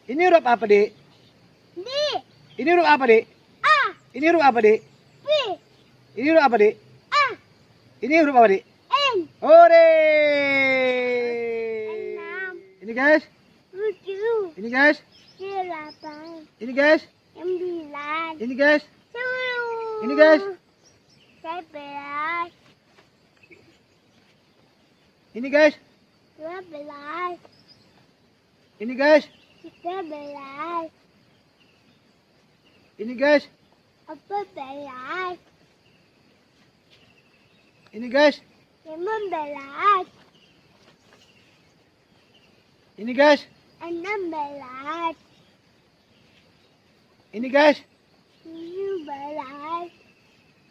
Ini huruf apa, Dik? D. Ini huruf apa, Dik? A. Ini huruf apa, Dik? B. Ini huruf apa, Dik? A. Ini huruf apa, Dik? N. Hore! 6. Ini guys. 7. Ini guys. 8. Ini guys. 9. Ini guys. 10. Ini guys. 11. Ini guys. 12. Ini guys. 13. Ini guys. 14. Ini guys. 15. Ini guys. 16. Ini guys. 17.